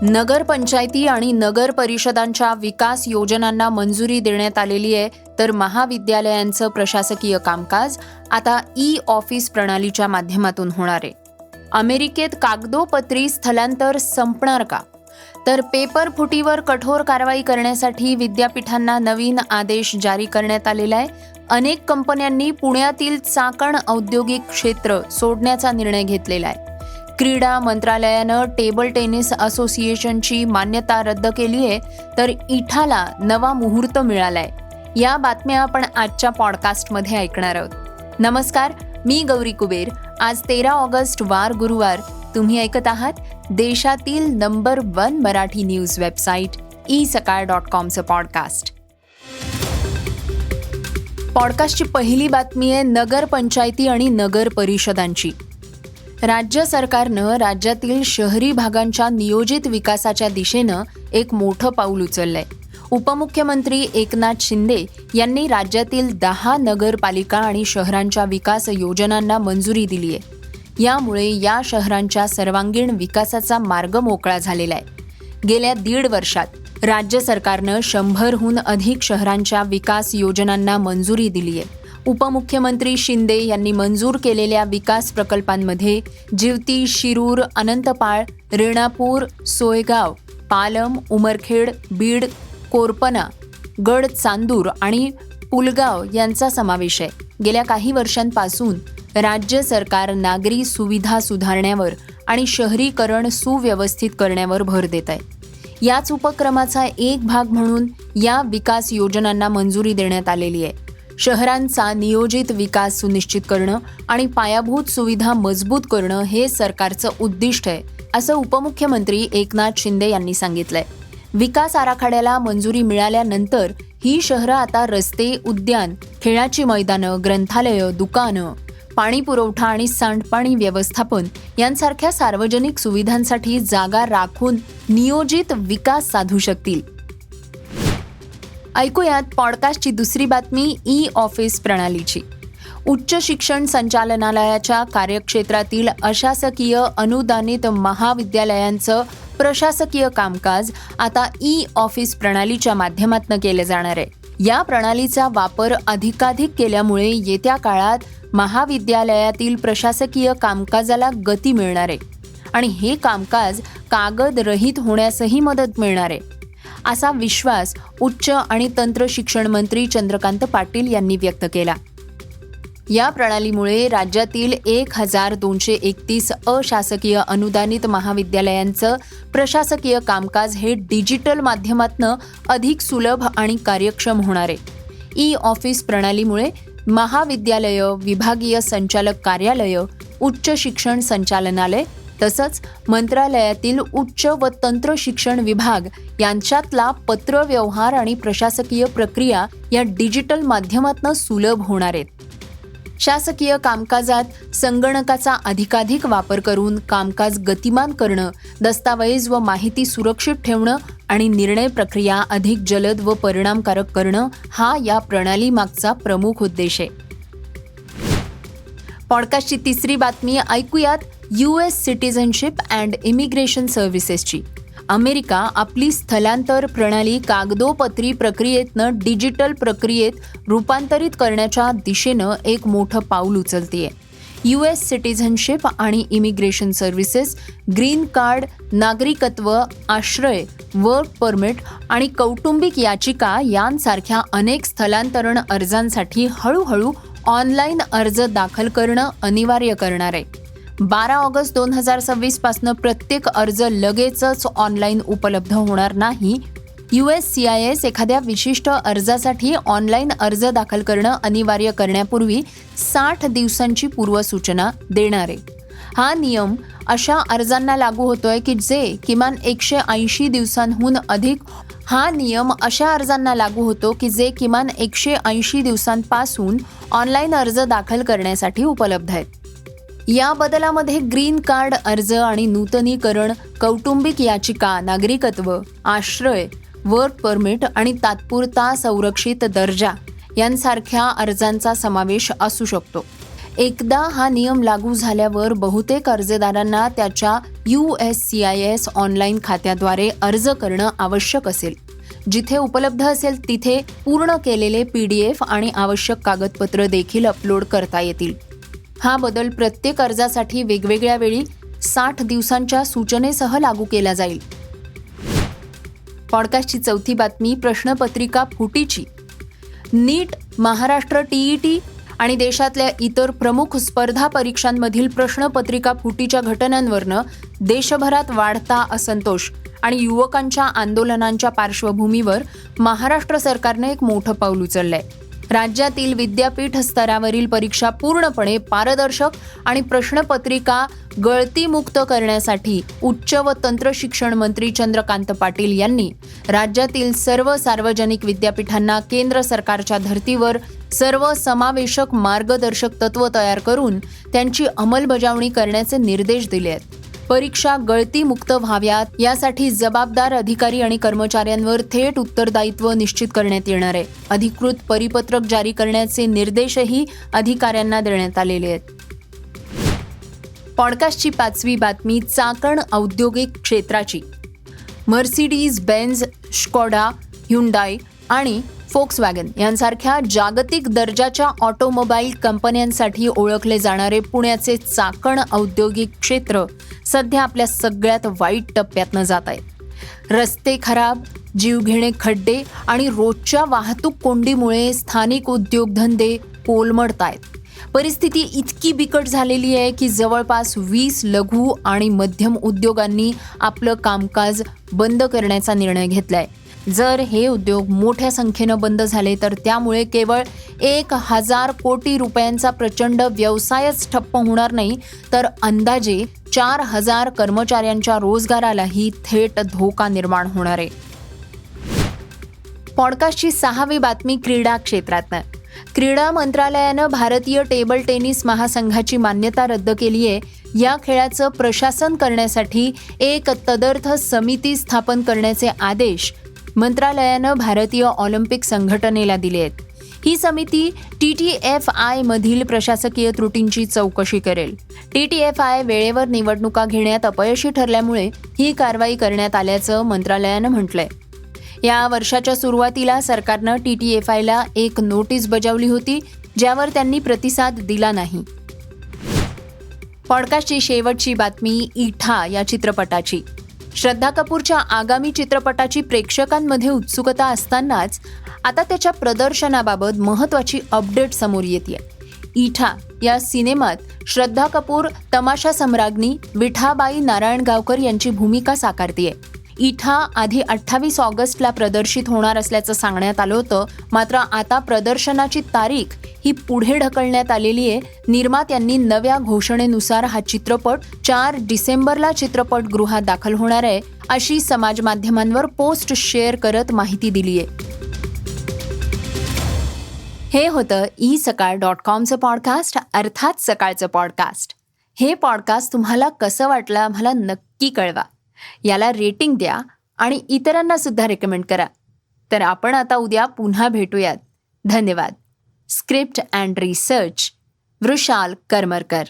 नगरपंचायती आणि नगर परिषदांच्या विकास योजनांना मंजुरी देण्यात आलेली आहे, तर महाविद्यालयांचं प्रशासकीय कामकाज आता ई-ऑफिस प्रणालीच्या माध्यमातून होणार आहे. अमेरिकेत कागदोपत्री स्थलांतर संपणार का? तर पेपर फुटीवर कठोर कारवाई करण्यासाठी विद्यापीठांना नवीन आदेश जारी करण्यात आलेला आहे. अनेक कंपन्यांनी पुण्यातील चाकण औद्योगिक क्षेत्र सोडण्याचा निर्णय घेतलेला आहे. क्रीडा मंत्रालयानं टेबल टेनिस असोसिएशनची मान्यता रद्द केली आहे, तर इठाला नवा मुहूर्त मिळालाय. या बातम्या आपण आजच्या पॉडकास्टमध्ये ऐकणार आहोत. नमस्कार, मी गौरी कुबेर. आज 13 ऑगस्ट वार गुरुवार. तुम्ही ऐकत आहात देशातील नंबर 1 मराठी न्यूज वेबसाईट isakal.comचं पॉडकास्ट. पॉडकास्टची पहिली बातमी आहे नगरपंचायती आणि नगर परिषदांची. राज्य सरकारनं राज्यातील शहरी भागांच्या नियोजित विकासाच्या दिशेनं एक मोठं पाऊल उचललंय. उपमुख्यमंत्री एकनाथ शिंदे यांनी राज्यातील 10 नगरपालिका आणि शहरांच्या विकास योजनांना मंजुरी दिली आहे. यामुळे या शहरांच्या सर्वांगीण विकासाचा मार्ग मोकळा झालेला आहे. गेल्या 1.5 वर्षात राज्य सरकारनं 100हून अधिक शहरांच्या विकास योजनांना मंजुरी दिली आहे. उपमुख्यमंत्री शिंदे यांनी मंजूर केलेल्या विकास प्रकल्पांमध्ये जिवती, शिरूर, अनंतपाळ, रेणापूर, सोयगाव, पालम, उमरखेड, बीड, कोरपना, गड चांदूर आणि पुलगाव यांचा समावेश आहे. गेल्या काही वर्षांपासून राज्य सरकार नागरी सुविधा सुधारण्यावर आणि शहरीकरण सुव्यवस्थित करण्यावर भर देत आहे. याच उपक्रमाचा एक भाग म्हणून या विकास योजनांना मंजुरी देण्यात आलेली आहे. शहरांचा नियोजित विकास सुनिश्चित करणं आणि पायाभूत सुविधा मजबूत करणं हे सरकारचं उद्दिष्ट आहे, असं उपमुख्यमंत्री एकनाथ शिंदे यांनी सांगितलंय. विकास आराखड्याला मंजुरी मिळाल्यानंतर ही शहरं आता रस्ते, उद्यान, खेळाची मैदानं, ग्रंथालयं, दुकानं, पाणी पुरवठा आणि सांडपाणी व्यवस्थापन यांसारख्या सार्वजनिक सुविधांसाठी जागा राखून नियोजित विकास साधू शकतील. ऐकूयात पॉडकास्टची दुसरी बातमी ई-ऑफिस प्रणालीची. उच्च शिक्षण संचालनालयाच्या कार्यक्षेत्रातील अशासकीय अनुदानित महाविद्यालयांचं प्रशासकीय कामकाज आता ई-ऑफिस प्रणालीच्या माध्यमातून केलं जाणार आहे. या प्रणालीचा वापर अधिकाधिक केल्यामुळे येत्या काळात महाविद्यालयातील प्रशासकीय कामकाजाला गती मिळणार आहे आणि हे कामकाज कागदरहित होण्यासही मदत मिळणार आहे, असा विश्वास उच्च आणि तंत्र शिक्षण मंत्री चंद्रकांत पाटील यांनी व्यक्त केला. या प्रणालीमुळे राज्यातील 1231 अशासकीय अनुदानित महाविद्यालयांचं प्रशासकीय कामकाज हे डिजिटल माध्यमातून अधिक सुलभ आणि कार्यक्षम होणार आहे. ई-ऑफिस प्रणालीमुळे महाविद्यालयं, विभागीय संचालक कार्यालयं, उच्च शिक्षण संचालनालय तसंच मंत्रालयातील उच्च व तंत्र शिक्षण विभाग यांच्यातला पत्रव्यवहार आणि प्रशासकीय प्रक्रिया या डिजिटल माध्यमातून सुलभ होणार आहेत. शासकीय कामकाजात संगणकाचा अधिकाधिक वापर करून कामकाज गतिमान करणं, दस्तावेज व माहिती सुरक्षित ठेवणं आणि निर्णय प्रक्रिया अधिक जलद व परिणामकारक करणं हा या प्रणालीमागचा प्रमुख उद्देश आहे. पॉडकास्टची तिसरी बातमी ऐकूयात US सिटिझनशिप अँड इमिग्रेशन सर्व्हिसेसची. अमेरिका आपली स्थलांतर प्रणाली कागदोपत्री प्रक्रियेतनं डिजिटल प्रक्रियेत रूपांतरित करण्याच्या दिशेनं एक मोठं पाऊल उचलतेय. US सिटिझनशिप आणि इमिग्रेशन सर्व्हिसेस ग्रीन कार्ड, नागरिकत्व, आश्रय, वर्क परमिट आणि कौटुंबिक याचिका यांसारख्या अनेक स्थलांतरण अर्जांसाठी हळूहळू ऑनलाईन अर्ज दाखल करणं अनिवार्य करणार आहे. 12 ऑगस्ट 2026 पासून प्रत्येक अर्ज लगेचच ऑनलाईन उपलब्ध होणार नाही. USCIS एखाद्या विशिष्ट अर्जासाठी ऑनलाईन अर्ज दाखल करणं अनिवार्य करण्यापूर्वी 60 दिवसांची पूर्वसूचना देणार आहे. हा नियम अशा अर्जांना लागू होतोय की जे किमान 180 दिवसांहून अधिक दिवसांपासून ऑनलाईन अर्ज दाखल करण्यासाठी उपलब्ध आहेत. या बदलामध्ये ग्रीन कार्ड अर्ज आणि नूतनीकरण, कौटुंबिक याचिका, नागरिकत्व, आश्रय, वर्क परमिट आणि तात्पुरता संरक्षित दर्जा यांसारख्या अर्जांचा समावेश असू शकतो. एकदा हा नियम लागू झाल्यावर बहुतेक अर्जदारांना त्याच्या USCIS ऑनलाईन खात्याद्वारे अर्ज करणं आवश्यक असेल. जिथे उपलब्ध असेल तिथे पूर्ण केलेले PDF आणि आवश्यक कागदपत्र देखील अपलोड करता येतील. हा बदल प्रत्येक अर्जासाठी वेगवेगळ्या वेळी 60 दिवसांच्या सूचनेसह लागू केला जाईल. पॉडकास्टची चौथी बातमी प्रश्नपत्रिका फुटीची. नीट, महाराष्ट्र TET आणि देशातल्या इतर प्रमुख स्पर्धा परीक्षांमधील प्रश्नपत्रिका फुटीच्या घटनांवरनं देशभरात वाढता असंतोष आणि युवकांच्या आंदोलनांच्या पार्श्वभूमीवर महाराष्ट्र सरकारनं एक मोठं पाऊल उचललंय. राज्यातील विद्यापीठ स्तरावरील परीक्षा पूर्णपणे पारदर्शक आणि प्रश्नपत्रिका गळतीमुक्त करण्यासाठी उच्च व तंत्र शिक्षण मंत्री चंद्रकांत पाटील यांनी राज्यातील सर्व सार्वजनिक विद्यापीठांना केंद्र सरकारच्या धर्तीवर सर्वसमावेशक मार्गदर्शक तत्त्व तयार करून त्यांची अंमलबजावणी करण्याचे निर्देश दिले आहेत. परीक्षा गळतीमुक्त व्हाव्यात यासाठी जबाबदार अधिकारी आणि कर्मचाऱ्यांवर थेट उत्तरदायित्व निश्चित करण्यात येणार आहे. अधिकृत परिपत्रक जारी करण्याचे निर्देशही अधिकाऱ्यांना देण्यात आलेले आहेत. पॉडकास्टची पाचवी बातमी चाकण औद्योगिक क्षेत्राची. मर्सिडीज बेन्झ, स्कोडा, ह्युंडाई आणि फोक्सवॅगन यांसारख्या जागतिक दर्जाच्या ऑटोमोबाईल कंपन्यांसाठी ओळखले जाणारे पुण्याचे चाकण औद्योगिक क्षेत्र सध्या आपल्या सगळ्यात वाईट टप्प्यातनं जात आहे. रस्ते खराब, जीवघेणे खड्डे आणि रोजच्या वाहतूक कोंडीमुळे स्थानिक उद्योगधंदे कोलमडत आहेत. परिस्थिती इतकी बिकट झालेली आहे की जवळपास 20 लघु आणि मध्यम उद्योगांनी आपलं कामकाज बंद करण्याचा निर्णय घेतलाय. जर हे उद्योग मोठ्या संख्येनं बंद झाले तर त्यामुळे केवळ 1000 कोटी रुपयांचा प्रचंड व्यवसायच ठप्प होणार नाही, तर अंदाजे 4000 कर्मचाऱ्यांच्या रोजगारालाही थेट धोका निर्माण होणार आहे. पॉडकास्टची 6वी बातमी क्रीडा क्षेत्रातनं. क्रीडा मंत्रालयानं भारतीय टेबल टेनिस महासंघाची मान्यता रद्द केली आहे. या खेळाचं प्रशासन करण्यासाठी एक तदर्थ समिती स्थापन करण्याचे आदेश मंत्रालयानं भारतीय ऑलिम्पिक संघटनेला दिले आहेत. ही समिती TTFI मधील प्रशासकीय त्रुटींची चौकशी करेल. TTFI वेळेवर निवडणुका घेण्यात अपयशी ठरल्यामुळे ही कारवाई करण्यात आल्याचं मंत्रालयानं म्हटलंय. या वर्षाच्या सुरुवातीला सरकारनं TTFIला एक नोटीस बजावली होती, ज्यावर त्यांनी प्रतिसाद दिला नाही. पॉडकास्टची शेवटची बातमी इठा या चित्रपटाची. श्रद्धा कपूरच्या आगामी चित्रपटाची प्रेक्षकांमध्ये उत्सुकता असतानाच आता त्याच्या प्रदर्शनाबाबत महत्त्वाची अपडेट समोर येते. इठा या सिनेमात श्रद्धा कपूर तमाशा सम्राज्ञी विठाबाई नारायणगावकर यांची भूमिका साकारतीये. इठा आधी 28 ऑगस्टला प्रदर्शित होणार असल्याचं सांगण्यात आलं होतं, मात्र आता प्रदर्शनाची तारीख ही पुढे ढकलण्यात आलेली आहे. निर्मात्यांनी नव्या घोषणेनुसार हा चित्रपट 4 डिसेंबरला चित्रपटगृहात दाखल होणार आहे, अशी समाज माध्यमांवर पोस्ट शेअर करत माहिती दिली आहे. हे होतं isakal.comचं पॉडकास्ट, अर्थात सकाळचं पॉडकास्ट. हे पॉडकास्ट तुम्हाला कसं वाटलं मला नक्की कळवा. याला रेटिंग द्या आणि इतरांना सुद्धा रेकमेंड करा. तर आपण आता उद्या पुन्हा भेटूयात. धन्यवाद. Script and research Vrushal Karmarkar.